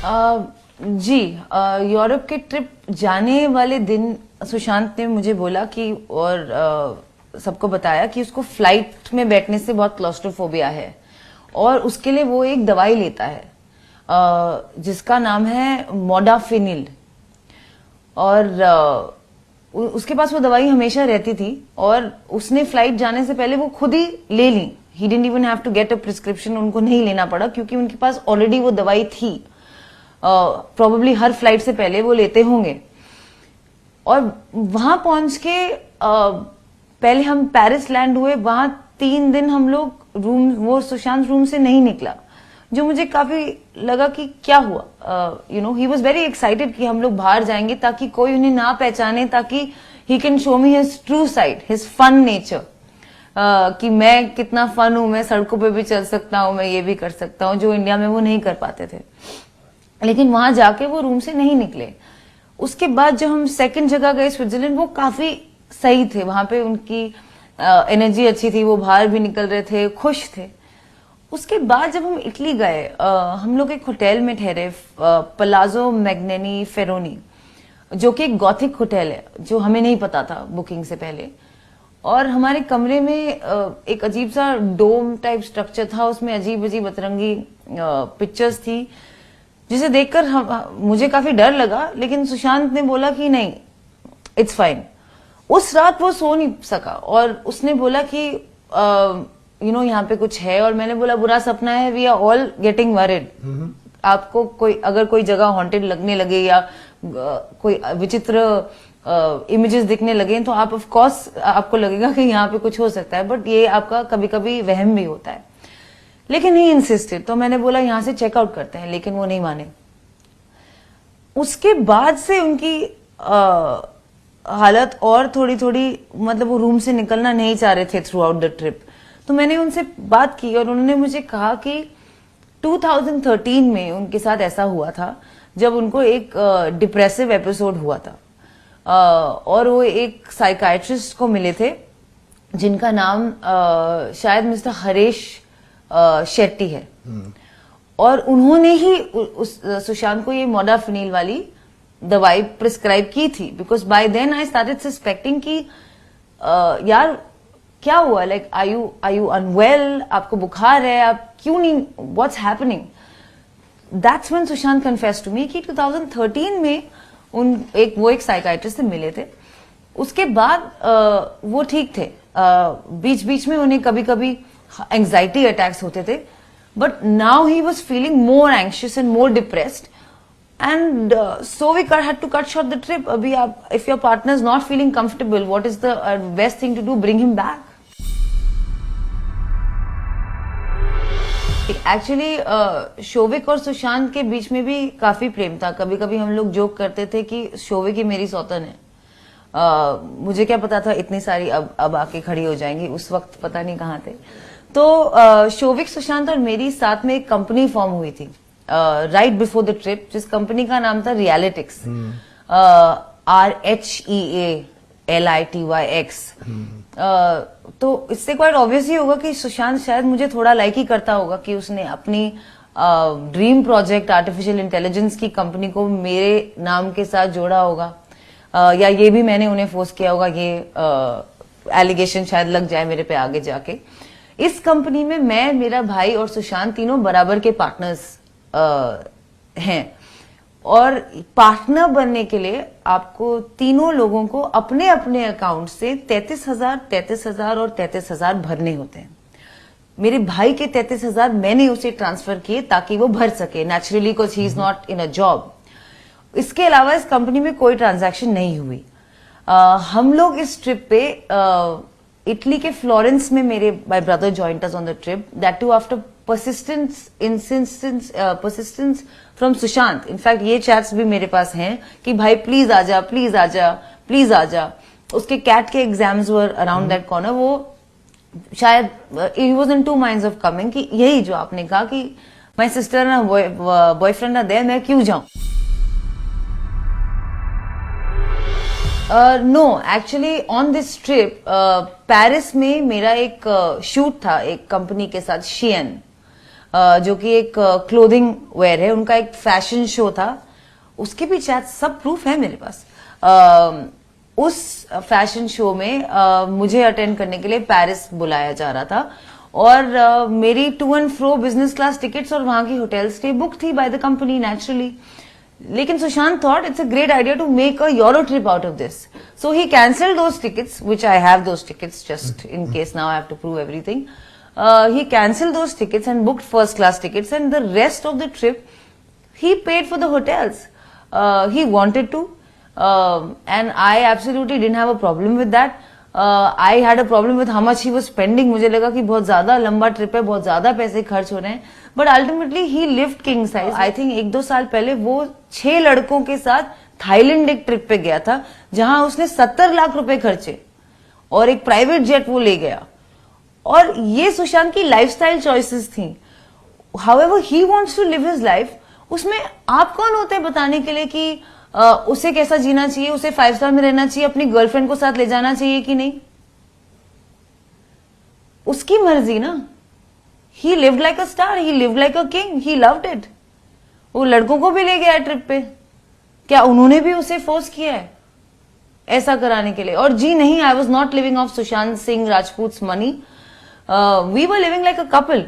जी, Europe के trip जाने वाले दिन सुशांत ने मुझे बोला कि और सबको बताया कि उसको फ्लाइट में बैठने से बहुत क्लॉस्ट्रोफोबिया है और उसके लिए वो एक दवाई लेता है जिसका नाम है मोडाफिनिल। और उसके पास वो दवाई हमेशा रहती थी और उसने फ्लाइट जाने से पहले वो खुद ही ले ली। He didn't even have to get a prescription, उनको नहीं लेना पड़ा क्योंकि उनके पास ऑलरेडी वो दवाई थी। प्रोबेबली हर फ्लाइट से पहले वो लेते होंगे। और वहां पहुंच के पहले हम पेरिस लैंड हुए, वहां 3 दिन हम लोग वो सुशांत रूम से नहीं निकला, जो मुझे काफी लगा कि क्या हुआ। ही वॉज वेरी एक्साइटेड कि हम लोग बाहर जाएंगे ताकि कोई उन्हें ना पहचाने, ताकि he can show me his true side, his fun nature, कि मैं कितना फन हूं, मैं सड़कों पे भी चल सकता हूं, मैं ये भी कर सकता हूं, जो इंडिया में वो नहीं कर पाते थे। लेकिन वहां जाके वो रूम से नहीं निकले। उसके बाद जब हम सेकंड जगह गए स्विट्जरलैंड, वो काफी सही थे, वहां पे उनकी एनर्जी अच्छी थी, वो बाहर भी निकल रहे थे, खुश थे। उसके बाद जब हम इटली गए, हम लोग एक होटल में ठहरे, पलाजो मैग्नेनी फेरोनी, जो कि एक गॉथिक होटल है, जो हमें नहीं पता था बुकिंग से पहले। और हमारे कमरे में एक अजीब सा डोम टाइप स्ट्रक्चर था, उसमें अजीब अजीब अतरंगी पिक्चर्स थी, जिसे देखकर मुझे काफी डर लगा। लेकिन सुशांत ने बोला कि नहीं, इट्स फाइन। उस रात वो सो नहीं सका और उसने बोला कि यहाँ पे कुछ है। और मैंने बोला बुरा सपना है, we are all getting worried. आपको अगर कोई जगह हॉन्टेड लगने लगे या कोई विचित्र इमेजेस दिखने लगे तो आप ऑफ कोर्स आपको लगेगा कि यहाँ पे कुछ हो सकता है, बट ये आपका कभी कभी वहम भी होता है। लेकिन ही इंसिस्टेड, तो मैंने बोला यहाँ से चेकआउट करते हैं, लेकिन वो नहीं माने। उसके बाद से उनकी हालत और थोड़ी थोड़ी, मतलब वो रूम से निकलना नहीं चाह रहे थे थ्रू आउट द ट्रिप। तो मैंने उनसे बात की और उन्होंने मुझे कहा कि 2013 में उनके साथ ऐसा हुआ था जब उनको एक डिप्रेसिव एपिसोड हुआ था, और वो एक साइकाइट्रिस्ट को मिले थे जिनका नाम शायद मिस्टर हरीश शेट्टी है। और उन्होंने ही सुशांत को ये मोडाफिनिल वाली दवाई प्रिस्क्राइब की थी, because by then I started suspecting कि यार क्या हुआ, लाइक आर यू अनवेल, आपको बुखार है, आप क्यों नहीं, what's happening. That's when Sushant confessed to me कि 2013 में वो एक साइकाइट्रिस्ट से मिले थे। उसके बाद वो ठीक थे, बीच बीच में उन्हें कभी कभी एंजाइटी अटैक्स होते थे, but now he was feeling more anxious and more depressed, and so we had to cut short the trip. अभी आप, if your partner is not feeling comfortable, what is the best thing to do, bring him back. Actually Showik और सुशांत के बीच में भी काफी प्रेम था। कभी कभी हम लोग जोक करते थे कि शोविक ही मेरी सौतन है। मुझे क्या पता था इतनी सारी अब आके खड़ी हो जाएंगी, उस वक्त पता नहीं कहाँ थे। तो शोविक, सुशांत और मेरी साथ में एक कंपनी फॉर्म हुई थी राइट बिफोर द ट्रिप, जिस कंपनी का नाम था रियलिटिक्स, RHEALITYX। तो इससे क्वाइट ऑब्वियस ही होगा कि सुशांत शायद मुझे थोड़ा लाइक ही करता होगा कि उसने अपनी ड्रीम प्रोजेक्ट आर्टिफिशियल इंटेलिजेंस की कंपनी को मेरे नाम के साथ जोड़ा होगा, या ये भी मैंने उन्हें फोर्स किया होगा, ये एलिगेशन शायद लग जाए मेरे पे आगे जाके। इस कंपनी में मैं, मेरा भाई और सुशांत तीनों बराबर के पार्टनर्स हैं। और पार्टनर बनने के लिए आपको तीनों लोगों को अपने अपने अकाउंट से 33,000, 33,000 और 33,000 भरने होते हैं। मेरे भाई के 33,000 मैंने उसे ट्रांसफर किए ताकि वो भर सके, naturally, because he is not in a job. इसके अलावा इस कंपनी में कोई ट्रांजैक्शन नहीं हुई। हम लोग इस ट्रिप पे इटली के फ्लोरेंस में, मेरे my brother joined us on the trip, that too after persistence from Sushant. In fact ये चैट्स भी मेरे पास हैं कि भाई प्लीज आजा, प्लीज आजा, प्लीज आजा। उसके कैट के exams were around that corner. वो शायद he was in 2 minds of coming, कि यही जो आपने कहा कि माय सिस्टर ना बॉयफ्रेंड ना दे, मैं क्यों जाऊं। No, actually on this trip Paris में मेरा एक शूट था एक कंपनी के साथ, शियन। जो कि एक क्लोथिंग वेयर है, उनका एक फैशन शो था, उसके भी चैट सब प्रूफ है मेरे पास। उस फैशन शो में मुझे अटेंड करने के लिए पेरिस बुलाया जा रहा था और मेरी to and fro business class tickets और वहां की होटल स्टे बुक थी बाय द कंपनी नेचुरली। लेकिन Sushant thought it's a great idea to make a Euro trip out of this, so he cancelled those tickets, which I have those tickets just in case now I have to prove everything. He cancelled those tickets and booked first class tickets, and the rest of the trip he paid for the hotels. He wanted to, and I absolutely didn't have a problem with that. I had a problem with how much he was spending. मुझे लगा कि बहुत ज्यादा लंबा trip है, बहुत ज्यादा पैसे खर्च हो रहे हैं, but ultimately he lived king size. I think 1-2 साल पहले वो 6 लड़कों के साथ थाईलैंड एक ट्रिप पे गया था, जहां उसने 70 लाख रुपए खर्चे और एक प्राइवेट जेट वो ले गया। और ये सुशांत की लाइफस्टाइल चॉइसेस थी। However he wants to live his life, उसमें आप कौन होते हैं बताने के लिए कि उसे कैसा जीना चाहिए, उसे 5 स्टार में रहना चाहिए, अपनी गर्लफ्रेंड को साथ ले जाना चाहिए कि नहीं, उसकी मर्जी ना। ही lived like a star, he lived like a king, he loved it. वो लड़कों को भी ले गया ट्रिप पे, क्या उन्होंने भी उसे फोर्स किया है ऐसा कराने के लिए? और जी नहीं, I was not living of Sushant Singh Rajput money, we were living like a couple.